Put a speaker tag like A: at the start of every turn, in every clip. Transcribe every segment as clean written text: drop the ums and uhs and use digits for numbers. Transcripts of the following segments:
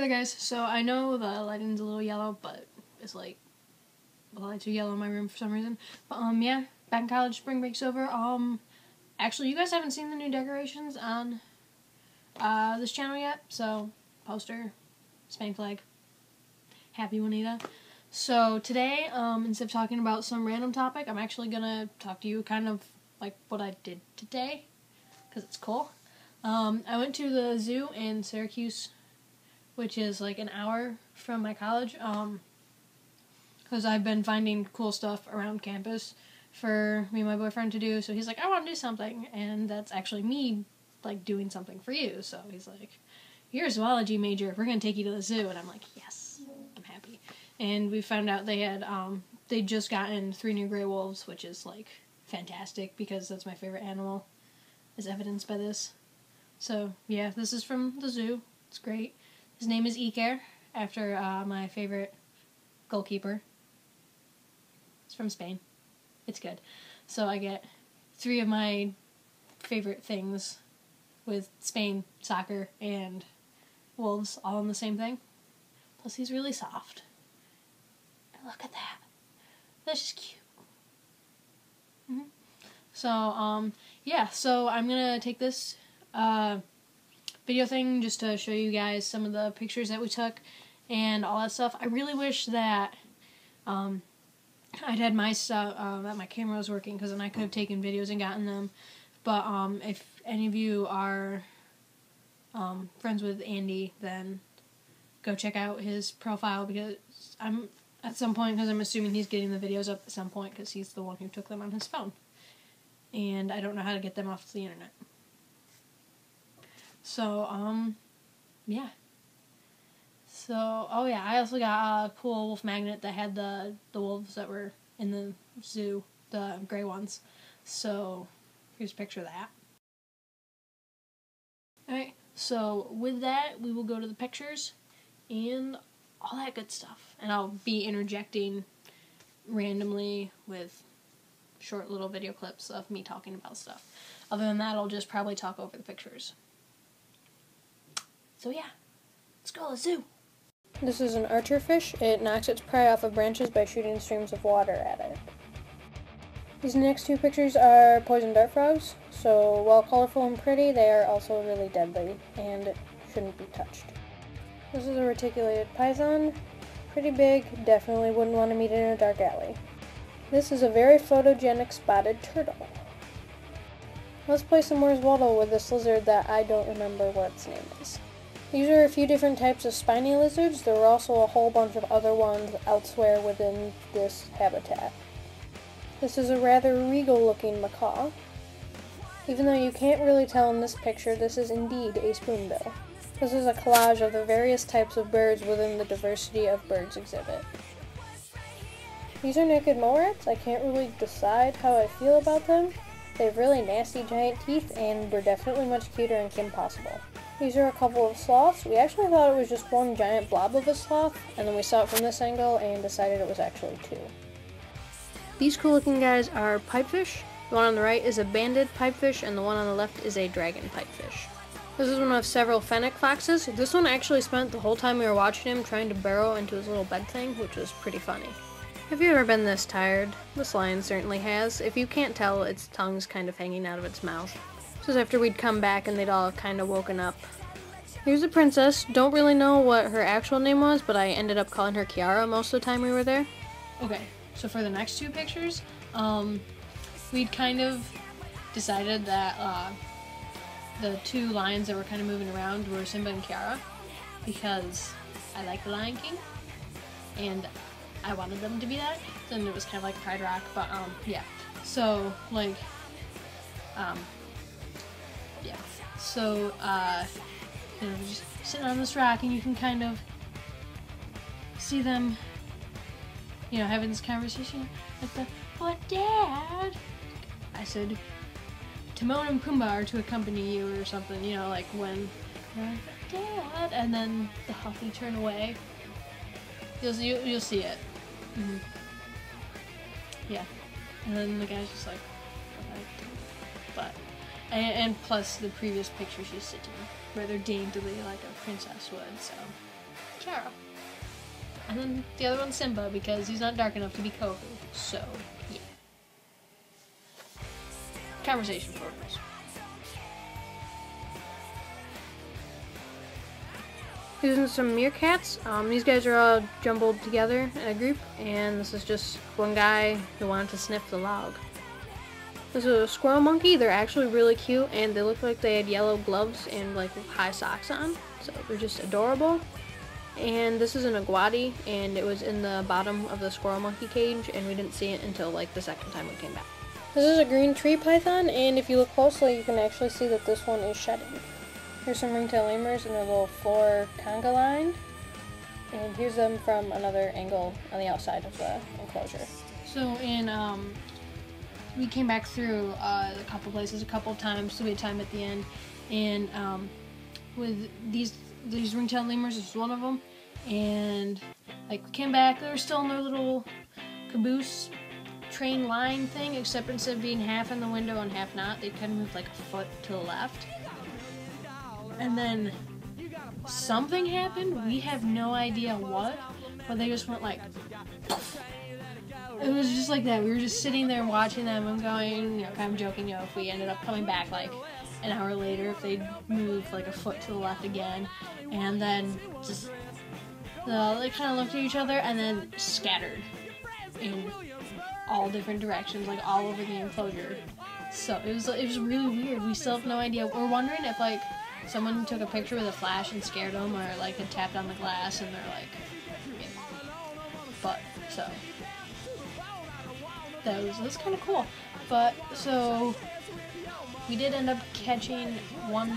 A: Hey guys, so I know the lighting's a little yellow, but it's like the lights are yellow in my room for some reason. But yeah, back in college, spring break's over. Actually, you guys haven't seen the new decorations on this channel yet, so poster, Spain flag, happy Juanita. So today, instead of talking about some random topic, I'm actually gonna talk to you kind of like what I did today, because it's cool. I went to the zoo in Syracuse, which is like an hour from my college, because I've been finding cool stuff around campus for me and my boyfriend to do, so he's like, I want to do something, and that's actually me, like, doing something for you, so he's like, you're a zoology major, we're going to take you to the zoo, and I'm like, yes, I'm happy. And we found out they had, they'd just gotten 3 new gray wolves, which is, like, fantastic, because that's my favorite animal, as evidenced by this. So, yeah, this is from the zoo, it's great. His name is Iker, after my favorite goalkeeper. It's from Spain. It's good. So I get 3 of my favorite things with Spain, soccer, and wolves all in the same thing. Plus he's really soft. And look at that. That's just cute. So, yeah, so I'm gonna take this video thing just to show you guys some of the pictures that we took and all that stuff. I really wish that I'd had my stuff, that my camera was working, because then I could have taken videos and gotten them. But if any of you are friends with Andy, then go check out his profile, because I'm at some point, because I'm assuming he's getting the videos up at some point, because he's the one who took them on his phone. And I don't know how to get them off the internet. So, yeah. So, oh yeah, I also got a cool wolf magnet that had the wolves that were in the zoo, the gray ones. So, here's a picture of that. Alright, so with that, we will go to the pictures and all that good stuff. And I'll be interjecting randomly with short little video clips of me talking about stuff. Other than that, I'll just probably talk over the pictures. So yeah, let's go to the zoo. This is an archerfish. It knocks its prey off of branches by shooting streams of water at it. These next 2 pictures are poison dart frogs. So while colorful and pretty, they are also really deadly and shouldn't be touched. This is a reticulated python. Pretty big, definitely wouldn't want to meet it in a dark alley. This is a very photogenic spotted turtle. Let's play some Where's Waldo with this lizard that I don't remember what its name is. These are a few different types of spiny lizards. There are also a whole bunch of other ones elsewhere within this habitat. This is a rather regal looking macaw. Even though you can't really tell in this picture, this is indeed a spoonbill. This is a collage of the various types of birds within the diversity of birds exhibit. These are naked mole rats. I can't really decide how I feel about them. They have really nasty giant teeth and were definitely much cuter in Kim Possible. These are a couple of sloths. We actually thought it was just one giant blob of a sloth, and then we saw it from this angle and decided it was actually 2. These cool looking guys are pipefish. The one on the right is a banded pipefish, and the one on the left is a dragon pipefish. This is one of several fennec foxes. This one actually spent the whole time we were watching him trying to burrow into his little bed thing, which was pretty funny. Have you ever been this tired? This lion certainly has. If you can't tell, its tongue's kind of hanging out of its mouth. This is after we'd come back and they'd all kind of woken up. Here's the princess. Don't really know what her actual name was, but I ended up calling her Kiara most of the time we were there. Okay, so for the next 2 pictures, we'd kind of decided that the 2 lions that were kind of moving around were Simba and Kiara, because I like the Lion King, and I wanted them to be that. Then it was kind of like Pride Rock, but yeah. So like, yeah. So you know, just sitting on this rock, and you can kind of see them, you know, having this conversation like the, "What, Dad?" I said, "Timon and Pumbaa are to accompany you," or something, you know, like when they're like, "Dad," and then the huffy turn away. You'll see it. Yeah, and then the guy's just like, but, and plus the previous picture she's sitting rather daintily like a princess would, so Kiara. And then the other one's Simba, because he's not dark enough to be Kovu. So, yeah. Conversation photos. These are some meerkats. These guys are all jumbled together in a group, and this is just one guy who wanted to sniff the log. This is a squirrel monkey. They're actually really cute, and they look like they had yellow gloves and like high socks on, so they're just adorable. And this is an agouti, and it was in the bottom of the squirrel monkey cage, and we didn't see it until like the second time we came back. This is a green tree python, and if you look closely, you can actually see that this one is shedding. Here's some ringtail lemurs in their little floor conga line, and here's them from another angle on the outside of the enclosure. So we came back through a couple places a couple of times, so we had time at the end, and with these ringtail lemurs, this is one of them, and like we came back, they were still in their little caboose train line thing, except instead of being half in the window and half not, they kind of moved like a foot to the left. And then something happened, we have no idea what, but they just went like, poof. It was just like that. We were just sitting there watching them and going, kind of joking, if we ended up coming back like an hour later, if they'd moved like a foot to the left again, and then just, they kind of looked at each other and then scattered in all different directions, like all over the enclosure. So it was really weird. We still have no idea. We're wondering if like someone took a picture with a flash and scared them, or like had tapped on the glass and they're like, yeah. But so that was kind of cool. But so we did end up catching one,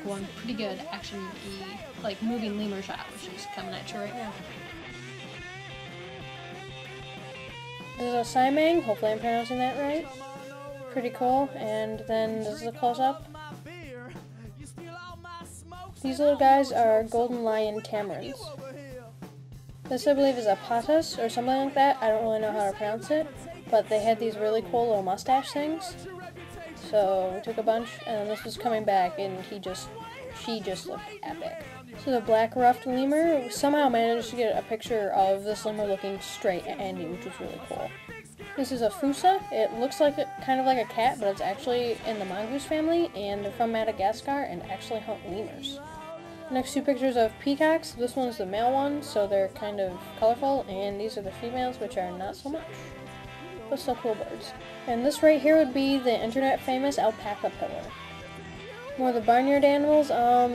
A: one pretty good action-y, like moving lemur shot, which is coming at you right now. This is a Simang, hopefully I'm pronouncing that right. Pretty cool, and then this is a close-up. These little guys are golden lion tamarins. This I believe is a patas or something like that. I don't really know how to pronounce it, but they had these really cool little mustache things. So we took a bunch, and then this was coming back, and she just looked epic. So the black ruffed lemur somehow managed to get a picture of this lemur looking straight at Andy, which was really cool. This is a fusa. It looks like kind of like a cat, but it's actually in the mongoose family, and they're from Madagascar and actually hunt lemurs. Next two pictures of peacocks. This one's the male one, so they're kind of colorful, and these are the females, which are not so much, but still cool birds. And this right here would be the internet famous alpaca pillar. More of the barnyard animals.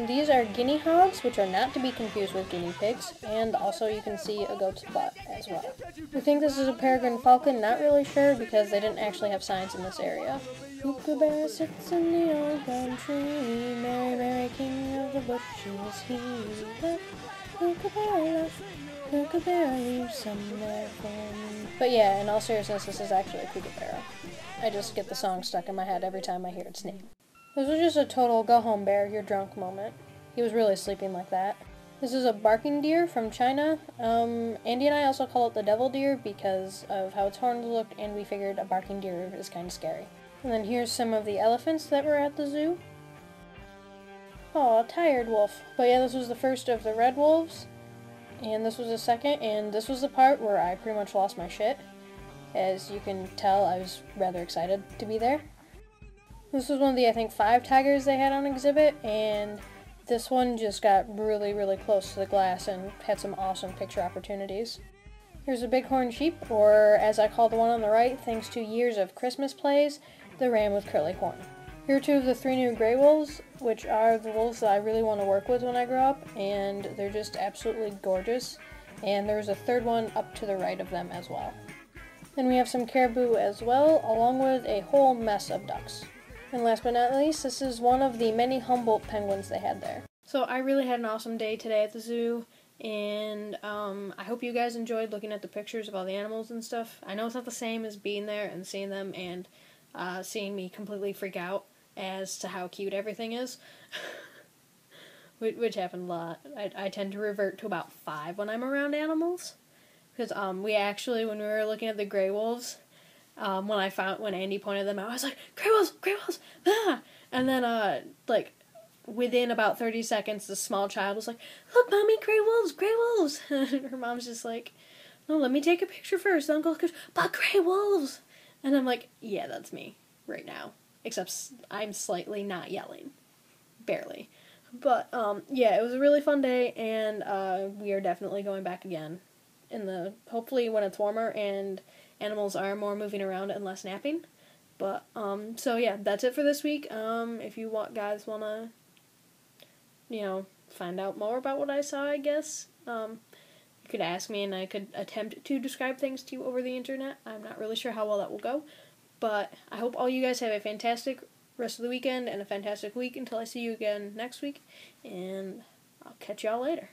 A: These are guinea hogs, which are not to be confused with guinea pigs, and also you can see a goat's butt as well. We think this is a peregrine falcon, not really sure because they didn't actually have signs in this area. Kookaburra sits in the old gum tree, Mary, Mary, king of the bushes, he left Kookaburra, Kookaburra, leave some there for me. But yeah, in all seriousness, this is actually a kookaburra. I just get the song stuck in my head every time I hear its name. This was just a total go home bear, you're drunk moment. He was really sleeping like that. This is a barking deer from China. Andy and I also call it the devil deer because of how its horns looked, and we figured a barking deer is kind of scary. And then here's some of the elephants that were at the zoo. Oh, a tired wolf. But yeah, this was the first of the red wolves, and this was the second, and this was the part where I pretty much lost my shit. As you can tell, I was rather excited to be there. This was one of the, I think, 5 tigers they had on exhibit, and this one just got really, really close to the glass and had some awesome picture opportunities. Here's a bighorn sheep, or as I call the one on the right, thanks to years of Christmas plays, the ram with curly horn. Here are 2 of the 3 new gray wolves, which are the wolves that I really want to work with when I grow up, and they're just absolutely gorgeous. And there's a 3rd one up to the right of them as well. Then we have some caribou as well, along with a whole mess of ducks. And last but not least, this is one of the many Humboldt penguins they had there. So I really had an awesome day today at the zoo, and I hope you guys enjoyed looking at the pictures of all the animals and stuff. I know it's not the same as being there and seeing them and seeing me completely freak out as to how cute everything is, which happened a lot. I tend to revert to about 5 when I'm around animals, because we actually, when we were looking at the gray wolves, when Andy pointed them out, I was like, gray wolves, ah! And then, within about 30 seconds, the small child was like, "Look, Mommy, gray wolves, gray wolves." And her mom's just like, "No, let me take a picture first." Uncle goes, "But gray wolves." And I'm like, yeah, that's me right now. Except I'm slightly not yelling. Barely. But, yeah, it was a really fun day, and we are definitely going back again. Hopefully when it's warmer and animals are more moving around and less napping. But, so yeah, that's it for this week. If you guys want to, find out more about what I saw, I guess, you could ask me and I could attempt to describe things to you over the internet. I'm not really sure how well that will go. But I hope all you guys have a fantastic rest of the weekend and a fantastic week until I see you again next week. And I'll catch y'all later.